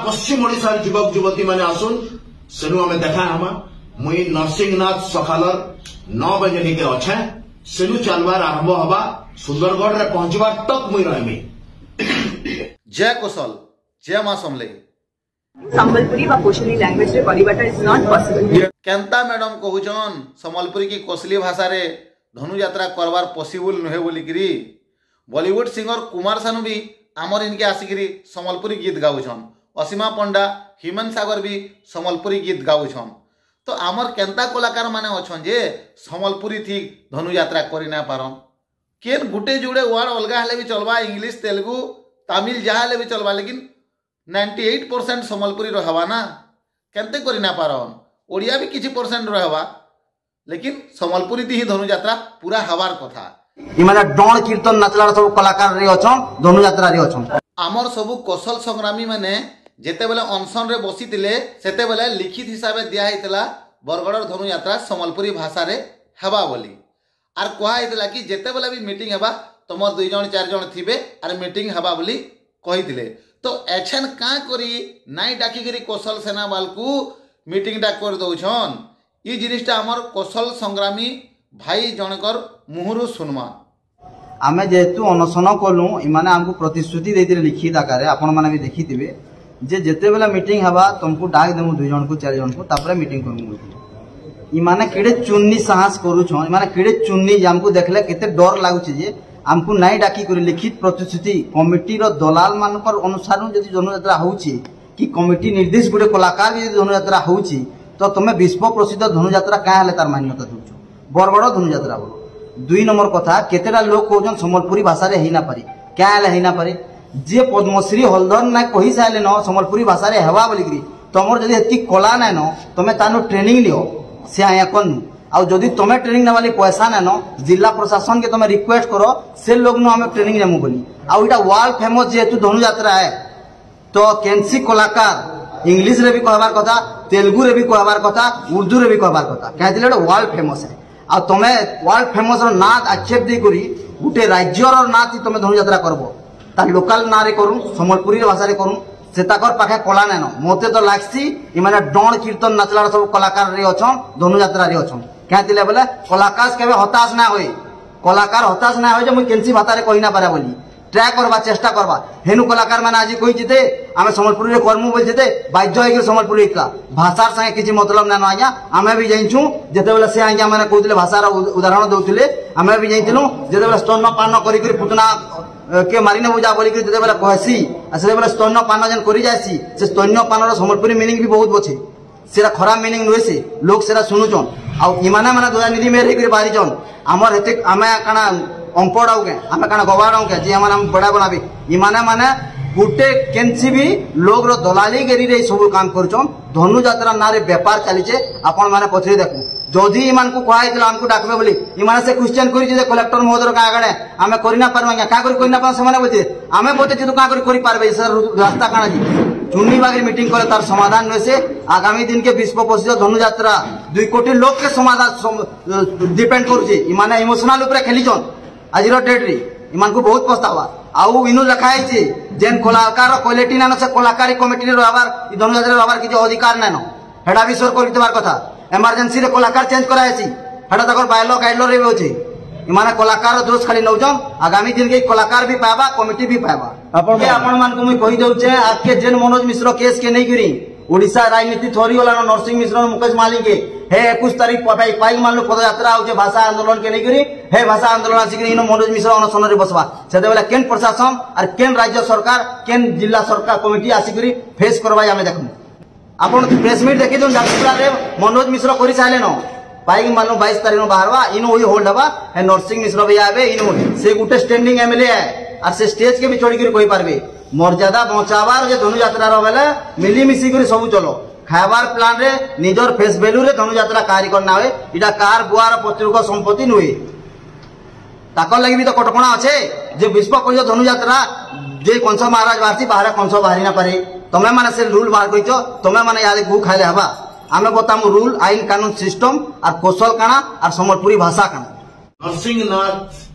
पश्चिम ओडिशार युवक युवती माने आसुन सेनु आमे देखा हमा मुई नरसिंहनाथ सखालर 9 बजे निके अच्छे सेनु चलवार आरंभ हवा सुंदरगढ़ रे पहुंचवा तक मुई रहमी। जय कौशल जय मां समले संबलपुरी व कोशली लैंग्वेज रे परिबाटा इज नॉट पॉसिबल। केंता मैडम कहूचन संबलपुरी की कोशली भाषा रे धनु यात्रा करवार पॉसिबल नुहे बोली किरी बॉलीवुड सिंगर कुमार सानू भी आमर इनके आसिकी संबलपुरी गीत गाउछन। असीमा पंडा हिमन सागर भी संबलपुरी गीत गाउछन। तो आमर केंता कलाकार माने अछन जे संबलपुरी थी धनु यात्रा करि ना पारन। केन गुटे जुड़े वर्ड अलगा हेले भी चलबा इंग्लिश तेलुगु तमिल जहा हेले भी चलबा लेकिन 98% संबलपुरी रहवा ना केंते करि ना पारन। ओडिया भी किछि परसेंट रहवा लेकिन संबलपुरी थी धनु यात्रा पूरा हवार कथा। इमाने डण कीर्तन नाचलार सब कलाकार रे अछन धनु यात्रा रे अछन। आमर सबु कौशल संग्रामी माने जेते बेले अनशन रे बसितिले सेते बेले लिखित हिसाब दिया हेतला बरगड़र धनु यात्रा संबलपुरी भाषा रे हेबा बोली आर कहा हेतला कि जेते बेले भी मीटिंग हेबा तमर 2 जण 4 जण थिबे आर मीटिंग हेबा बोली कहितिले। तो एछन का करी नाई डाकी करी कौशल सेना बालकू मीटिंग डा कर दउछन। ई जिनिसटा आमर कौशल संग्रामी भाई जनकर मुहुरु सुनमा। आमे जेतु अनशन कलु इमाने हमको प्रतिश्रुति देतिले लिखित आकार आपण माने भी देखिथिबे जे जेते बेला मीटिंग हवा तुमको डाक देमु 2 जण को 4 जण को तापरे मीटिंग करमु। इमाने केडे चुन्नी साहस करू छन इमाने केडे चुन्नी हमको देखले केते डर लागुची जे हमको नाई डाकी कर लिखित प्रतिश्रुति कमिटी रो दलाल मानकर अनुसार जदि धनु यात्रा होउची कि कमिटी निर्देश गुडे कलाकार जदि धनु यात्रा होउची तो तुमे विश्व प्रसिद्ध धनु यात्रा का हले तार मान्यता दउछ बरबड़ धनु यात्रा बोलो। 2 नंबर कथा केतेटा लोग कहउछन संबलपुरी भाषा रे हेना पारे क्या हले हेना पारे जे पद्मश्री हलधर ना कहि साइले न संबलपुरी भाषा रे हेवा बोली करी तमर जदि एति कला नै न तमे तानो ट्रेनिंग लियो से आया कोन आ जदि तमे ट्रेनिंग ना वाली पैसा नै न जिला प्रशासन के तमे रिक्वेस्ट करो से लोग न हमें ट्रेनिंग नेमु बोली। आ इटा वर्ल्ड फेमस जेतु धनु यात्रा है तो केनसी कलाकार इंग्लिश रे भी कहबार कथा तेलुगु रे भी कहबार कथा उर्दू रे भी कहबार कथा कहतिले वर्ल्ड फेमस है। आ तमे वर्ल्ड फेमस रो नाथ आक्षेप दे करी गुटे राज्य रो नाथ तमे धनु यात्रा करबो ता लोकल ना रे करू संबलपुरी भाषा रे करू से ताकर पाखे कला नै न मोते तो लागसी इमाने डण कीर्तन नाचलार सब कलाकार रे अछन धनु यात्रा रे अछन कहतिले बोले कलाकार केबे हताश ना होय कलाकार हताश ना होय जे मु केनसी भाषा रे कहि ना पारे बोली ट्राई करबा चेष्टा करबा हेनु कलाकार माने आज कहि जिते आमे संबलपुरी रे करमु बोल जिते बाध्य होय के संबलपुरी का भाषा संगे किछि मतलब ना आज्ञा आमे भी जाइछु जेते बेले से आज्ञा माने कहतिले भाषा रो उदाहरण दउतिले आमे भी जाइतिनु जेते बेले स्तन पान करि करि पुतना के मारिने बुझा बोली करि जेते बेले कहसी आ से बेले स्तन पान जन करि जासी से स्तन पान रो संबलपुरी मीनिंग भी बहुत बछे सेरा खराब मीनिंग नुहे से लोग सेरा सुनुचन आ इमाने माने दयानिधि मेरे करि बारिचन हमर हेते आमे काना अंपड़ आउ के आमे काना गवाड़ आउ के जे हमर हम बड़ा बनाबे इमाने माने गुटे केनसी भी लोग रो दलाली गेरी रे सब काम करचन धनु यात्रा नारे व्यापार चलीचे आपण माने पछरे देखु जदि इमान को कहैतला हमको डाकबे बोली इमाने से क्वेश्चन करि जे कलेक्टर महोदय का आगडे आमे करिना परमांगा का करि ना पास माने बोलते आमे बोलते जे का करि पारबे सर रास्ता काना जी चुन्नी बागरी मीटिंग करे तार समाधान में से आगामी दिन के विश्व प्रसिद्ध धनु यात्रा 2 कोटी लोग के समाधान डिपेंड करू जे इमाने इमोशनल ऊपर खेलिचन आज रो डेट रे इमान को बहुत पछतावा आउ इनु लिखा है जेन कलाकार क्वालिटी ना से कलाकारी कमिटी रे रहबार धनु यात्रा रहबार कि अधिकार ना हेडा भी सर कर देबार कथा इमरजेंसी रे कलाकार चेंज करायसी हेडा तकर बायलॉ गाइडलाइन रे होचे इमाने कलाकार दोष खाली नौजन आगामी दिन के कलाकार भी पाबा कमिटी भी पाबा आपण मान को मैं कहि दउचे आज के जेन मनोज मिश्र केस के नहीं करी ओडिशा राजनीति थोरी वाला नरसिंह मिश्र मुकेश माली के हे 21 तारीख पाई मान लो पदयात्रा होचे भाषा आंदोलन के नहीं करी हे भाषा आंदोलन आसी इनो मनोज मिश्र अनशन रे बसवा सेते बेला केन प्रशासन और केन राज्य सरकार केन जिला सरकार कमिटी आसी करी फेस करवाई हमें देखमु आपण प्रेस मीट देखि जोन जात्रा रे मनोज मिश्र करि साले न पाई मान लो 22 तारीख न बाहरवा इनो होई होल्ड हवा हे नरसिंह मिश्र भी आबे इनो से गुटे स्टैंडिंग एमएलए है और से स्टेज के भी चढ़ी करी कहि पारबे मर्यादा बचावार जे धनु यात्रा रो बेले मिली मिसी करी सब चलो खाइबार प्लान रे निजर फेस वैल्यू रे धनु यात्रा कार्य करना होए इटा कार बुआर पत्रिका संपत्ति नुए ताकर लागि भी तो कटकणा अच्छे जे विश्व प्रसिद्ध धनु यात्रा जे कंस महाराज बाहरी बाहर कंस बाहरी ना पारे तमे माने से रूल बाहर कइचो तमे माने याले गु खाइले हबा आमे बतामु रूल आईन कानून सिस्टम और कौशल काना और संबलपुरी भाषा काना। नरसिंहनाथ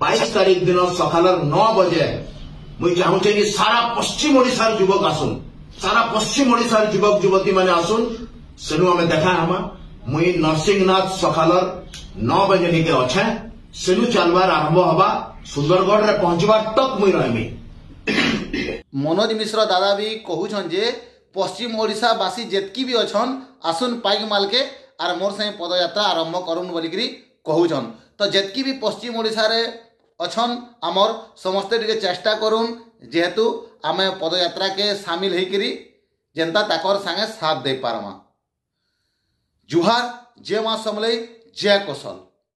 22 तारीख दिन सकाल 9 बजे मुझे चाहूचे कि सारा पश्चिम ओडिशार युवक आसुन सारा पश्चिम ओडिशा युवक युवती माने आसुन सेनु आमे देखा हमा मुई नरसिंहनाथ सखालर 9 बजे निके अच्छे सेनु चलबार आरंभ हवा सुंदरगढ़ रे पहुंचबार तक मुई रहमी। मनोज मिश्र दादा भी कहूछन जे पश्चिम ओडिशा बासी जेतकी भी अछन आसुन पाइक मालके आर मोर संगे पदयात्रा आरंभ करुन बोलिकी कहूछन। तो जेतकी भी पश्चिम ओडिशा रे अछन आमर समस्ते टिके चेष्टा करुन जेहेतु आमे पदयात्रा के शामिल होइकरी जनता ताकर संगे साथ दे पारमा। जुहार जय मां समलई जय कौशल।